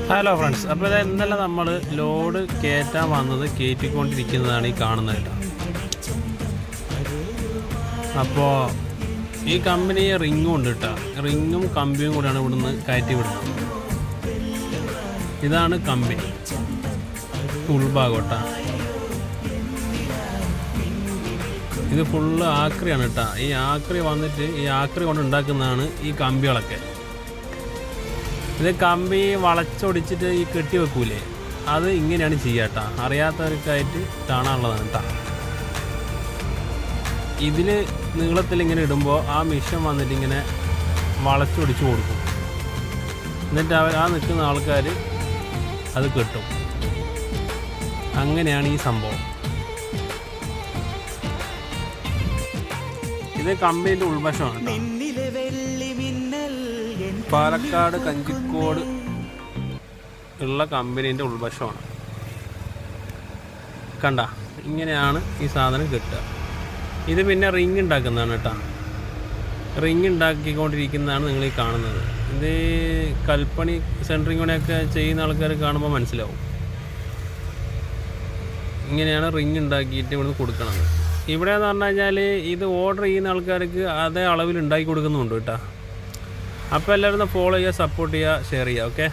Hello friends, അപ്പോൾ ഇത് ഇന്നലെ നമ്മൾ ലോഡ് കയറ്റാൻ വന്നത് കയറ്റിക്കൊണ്ടിരിക്കുന്നതാണ് ഈ കാണുന്നത് കേട്ടോ. അപ്പോൾ ഈ കമ്പനി റിങ്ങും ഉണ്ട് കേട്ടോ. റിങ്ങും കമ്പിയും കൂടെയാണ് ഇവിടുന്ന് കയറ്റി വിടുന്നത്. ഇതാണ് കമ്പനി ഉൾഭാഗം കേട്ടോ. ഇത് ഫുള്ള് ആക്രിയാണ് കേട്ടോ. ഈ ആക്രി വന്നിട്ട് ഈ ആക്രി കൊണ്ട് ഉണ്ടാക്കുന്നതാണ് ഈ കമ്പികളൊക്കെ. ഇത് കമ്പി വളച്ചൊടിച്ചിട്ട് ഈ കെട്ടി വെക്കൂലേ, അത് ഇങ്ങനെയാണ് ചെയ്യുക കേട്ടോ. അറിയാത്തവർക്കായിട്ട് കാണാനുള്ളതാണ് കേട്ടോ. ഇതിൽ നീളത്തിൽ ഇങ്ങനെ ഇടുമ്പോൾ ആ മിഷൻ വന്നിട്ട് ഇങ്ങനെ വളച്ചൊടിച്ച് കൊടുക്കും. എന്നിട്ട് ആ നിൽക്കുന്ന ആൾക്കാർ അത് കെട്ടും. അങ്ങനെയാണ് ഈ സംഭവം. ഇത് കമ്പനിയുടെ ഉൾവശമാണ് കേട്ടോ. പാലക്കാട് കഞ്ചിക്കോട് ഉള്ള കമ്പനീൻ്റെ ഉൾവശമാണ്. കണ്ട, ഇങ്ങനെയാണ് ഈ സാധനം കിട്ടുക. ഇത് പിന്നെ റിങ് ഉണ്ടാക്കുന്നതാണ് കേട്ടോ. റിങ് ഉണ്ടാക്കിക്കൊണ്ടിരിക്കുന്നതാണ് നിങ്ങൾ ഈ കാണുന്നത്. ഇത് കൽപ്പണി സെൻട്രിങ് പണിയൊക്കെ ചെയ്യുന്ന ആൾക്കാർ കാണുമ്പോൾ മനസ്സിലാവും. ഇങ്ങനെയാണ് റിങ് ഉണ്ടാക്കിയിട്ട് ഇവിടുന്ന് കൊടുക്കണത്. ഇവിടെ എന്ന് പറഞ്ഞു കഴിഞ്ഞാൽ ഇത് ഓർഡർ ചെയ്യുന്ന ആൾക്കാർക്ക് അതേ അളവിൽ ഉണ്ടാക്കി കൊടുക്കുന്നുണ്ട് കേട്ടോ. അപ്പോൾ എല്ലാവരും ഫോളോ ചെയ്യുക, സപ്പോർട്ട് ചെയ്യുക, ഷെയർ ചെയ്യുക. ഓക്കെ.